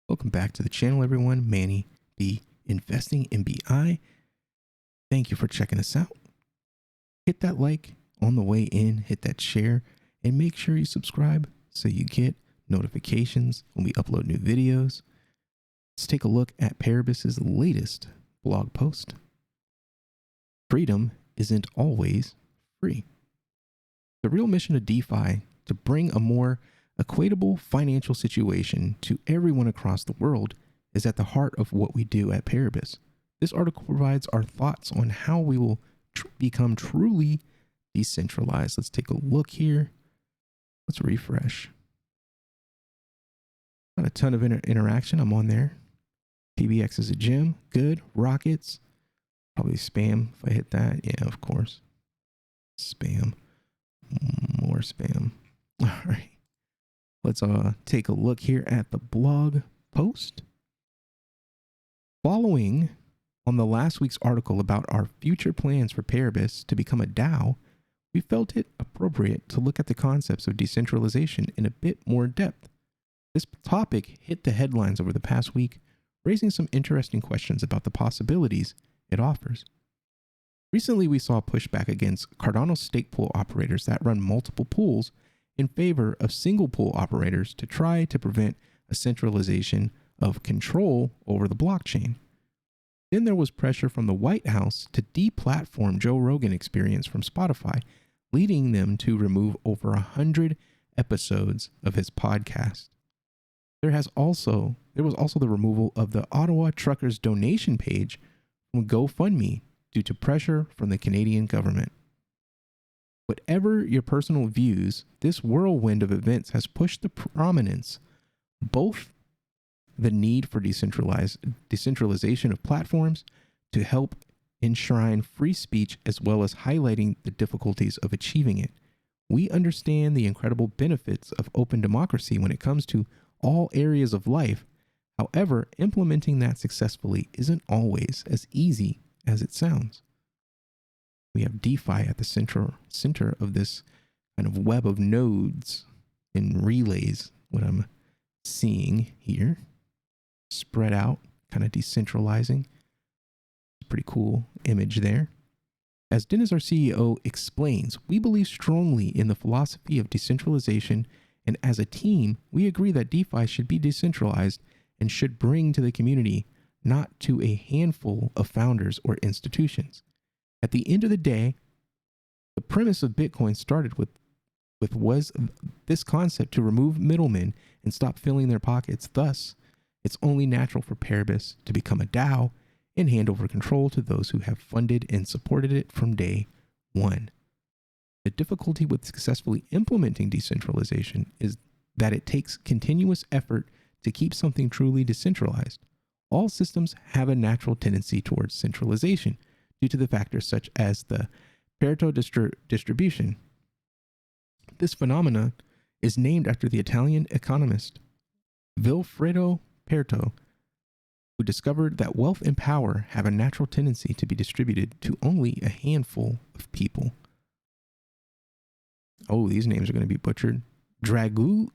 Welcome back to the channel, everyone. Manny B Investing in BI. Thank you for checking us out. Hit that like on the way in, hit that share, and make sure you subscribe so you get notifications when we upload new videos. Let's take a look at Paribus's latest blog post. Freedom isn't always free. The real mission of DeFi to bring a more equitable financial situation to everyone across the world is at the heart of what we do at Paribus. This article provides our thoughts on how we will become truly decentralized. Let's take a look here. Let's refresh. Not a ton of interaction. I'm on there. PBX is a gym. Good. Rockets. Probably spam if I hit that. Yeah, of course. Spam. More spam. All right. Let's take a look here at the blog post. Following on the last week's article about our future plans for Paribus to become a DAO, we felt it appropriate to look at the concepts of decentralization in a bit more depth. This topic hit the headlines over the past week, raising some interesting questions about the possibilities it offers. Recently, we saw pushback against Cardano stake pool operators that run multiple pools in favor of single pool operators to try to prevent a centralization of control over the blockchain. Then there was pressure from the White House to deplatform Joe Rogan Experience from Spotify, leading them to remove over 100 episodes of his podcast. There was also the removal of the Ottawa Truckers donation page from GoFundMe due to pressure from the Canadian government. Whatever your personal views, this whirlwind of events has pushed to prominence both the need for decentralization of platforms to help enshrine free speech, as well as highlighting the difficulties of achieving it. We understand the incredible benefits of open democracy when it comes to all areas of life. However, implementing that successfully isn't always as easy as it sounds. We have DeFi at the center of this kind of web of nodes and relays, what I'm seeing here. Spread out, kind of decentralizing. Pretty cool image there. As Dennis, our CEO, explains, we believe strongly in the philosophy of decentralization, and as a team, we agree that DeFi should be decentralized and should bring to the community, not to a handful of founders or institutions. At the end of the day, the premise of Bitcoin started with this concept to remove middlemen and stop filling their pockets. Thus, it's only natural for Paribus to become a DAO and hand over control to those who have funded and supported it from day one. The difficulty with successfully implementing decentralization is that it takes continuous effort to keep something truly decentralized. All systems have a natural tendency towards centralization due to the factors such as the Pareto distribution. This phenomenon is named after the Italian economist Vilfredo Pareto, who discovered that wealth and power have a natural tendency to be distributed to only a handful of people. Oh, these names are going to be butchered. Dragulsu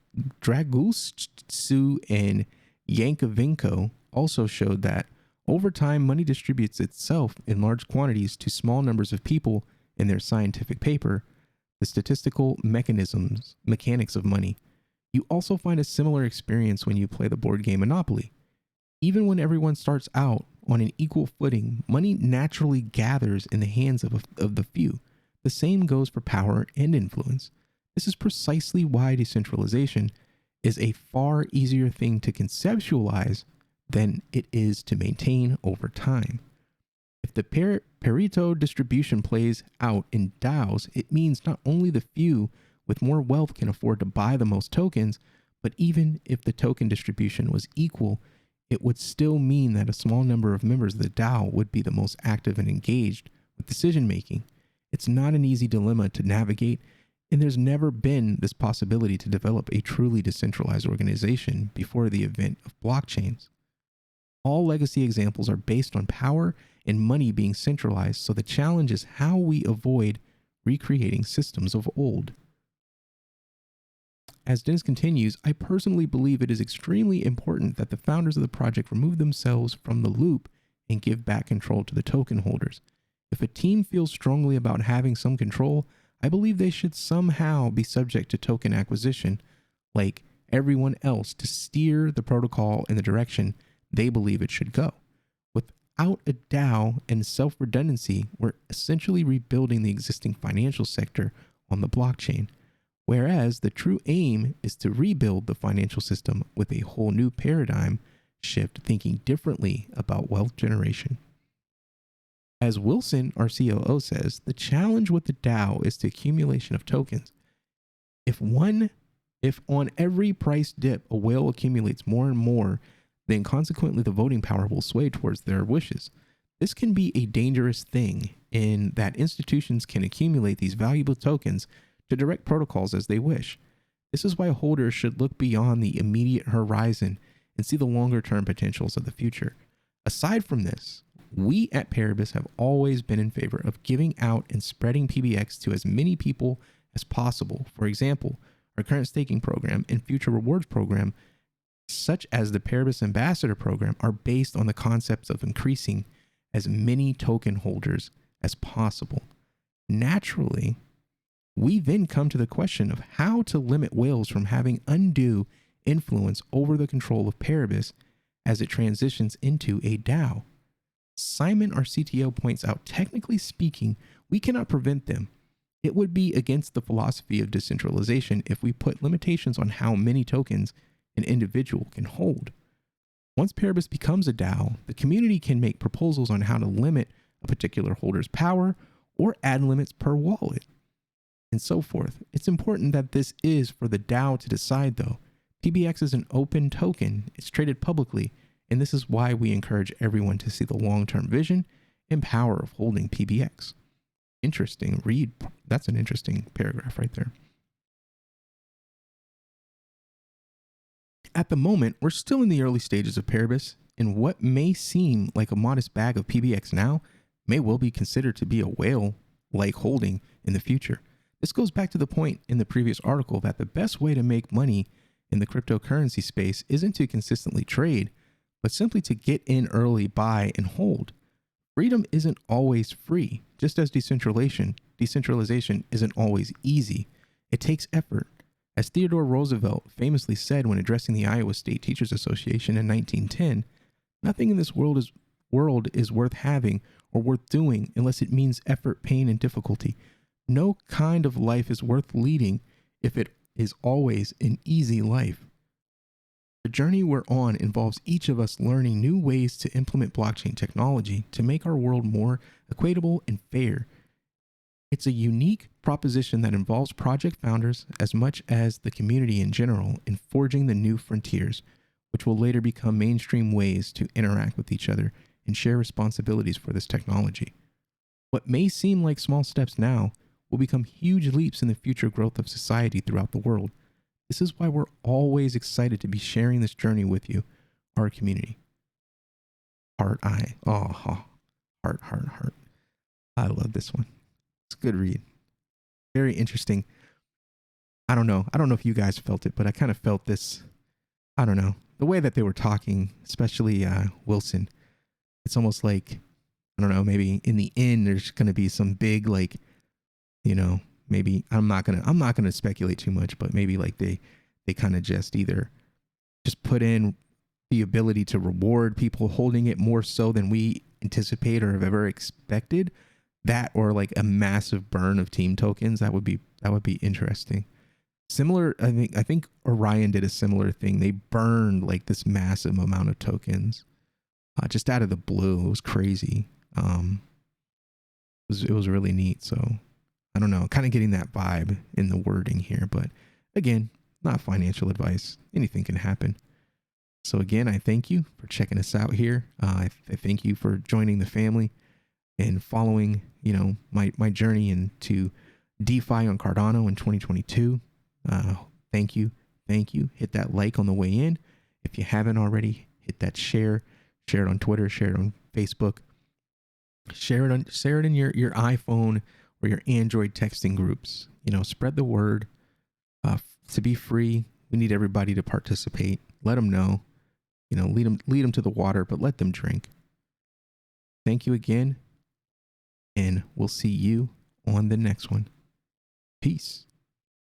and Yankovenko also showed that over time, money distributes itself in large quantities to small numbers of people in their scientific paper, The Statistical Mechanics of Money. You also find a similar experience when you play the board game Monopoly. Even when everyone starts out on an equal footing, money naturally gathers in the hands of the few. The same goes for power and influence. This is precisely why decentralization is a far easier thing to conceptualize than it is to maintain over time. If the Pareto distribution plays out in DAOs, it means not only the few with more wealth can afford to buy the most tokens, but even if the token distribution was equal, it would still mean that a small number of members of the DAO would be the most active and engaged with decision making. It's not an easy dilemma to navigate, and there's never been this possibility to develop a truly decentralized organization before the advent of blockchains. All legacy examples are based on power and money being centralized, so the challenge is how we avoid recreating systems of old. as Dennis continues, I personally believe it is extremely important that the founders of the project remove themselves from the loop and give back control to the token holders. If a team feels strongly about having some control, I believe they should somehow be subject to token acquisition, like everyone else, to steer the protocol in the direction they believe it should go. Without a DAO and self-redundancy, we're essentially rebuilding the existing financial sector on the blockchain, whereas the true aim is to rebuild the financial system with a whole new paradigm shift, thinking differently about wealth generation. As Wilson, our COO, says, the challenge with the DAO is the accumulation of tokens. If on every price dip a whale accumulates more and more, then consequently the voting power will sway towards their wishes. This can be a dangerous thing in that institutions can accumulate these valuable tokens to direct protocols as they wish. This is why holders should look beyond the immediate horizon and see the longer term potentials of the future. Aside from this, we at Paribus have always been in favor of giving out and spreading PBX to as many people as possible. For example, our current staking program and future rewards program, such as the Paribus Ambassador program, are based on the concepts of increasing as many token holders as possible. Naturally, we then come to the question of how to limit whales from having undue influence over the control of Paribus as it transitions into a DAO. Simon, our CTO, points out, technically speaking, we cannot prevent them. It would be against the philosophy of decentralization if we put limitations on how many tokens an individual can hold. Once Paribus becomes a DAO, the community can make proposals on how to limit a particular holder's power or add limits per wallet, and so forth. It's important that this is for the DAO to decide, though. PBX is an open token, it's traded publicly, and this is why we encourage everyone to see the long-term vision and power of holding PBX. Interesting read. That's an interesting paragraph right there. At the moment, we're still in the early stages of Paribus, and what may seem like a modest bag of PBX now may well be considered to be a whale-like holding in the future. This goes back to the point in the previous article that the best way to make money in the cryptocurrency space isn't to consistently trade, but simply to get in early, buy, and hold. Freedom isn't always free, just as decentralization isn't always easy. It takes effort. As Theodore Roosevelt famously said when addressing the Iowa State Teachers Association in 1910, nothing in this world is worth having or worth doing unless it means effort, pain, and difficulty. No kind of life is worth leading if it is always an easy life. The journey we're on involves each of us learning new ways to implement blockchain technology to make our world more equitable and fair. It's a unique proposition that involves project founders as much as the community in general in forging the new frontiers, which will later become mainstream ways to interact with each other and share responsibilities for this technology. What may seem like small steps now will become huge leaps in the future growth of society throughout the world. This is why we're always excited to be sharing this journey with you, our community. Heart. I love this one. It's a good read. Very interesting. I don't know if you guys felt it, but I kind of felt this. I don't know. The way that they were talking, especially Wilson, it's almost like, I don't know, maybe in the end there's going to be some big, like, you know, maybe I'm not gonna speculate too much, but maybe like they kind of just either just put in the ability to reward people holding it more so than we anticipate or have ever expected, that or like a massive burn of team tokens. That would be interesting. Similar, I think Orion did a similar thing. They burned like this massive amount of tokens just out of the blue. It was crazy. It was really neat. So I don't know, kind of getting that vibe in the wording here, but again, not financial advice. Anything can happen. So again, I thank you for checking us out here. I thank you for joining the family and following, you know, my journey into DeFi on Cardano in 2022. Thank you. Hit that like on the way in. If you haven't already, hit that share it on Twitter, share it on Facebook, share it in your iPhone or your Android texting groups. You know, spread the word. To be free, we need everybody to participate. Let them know, lead them to the water, but let them drink. Thank you again, and we'll see you on the next one. Peace.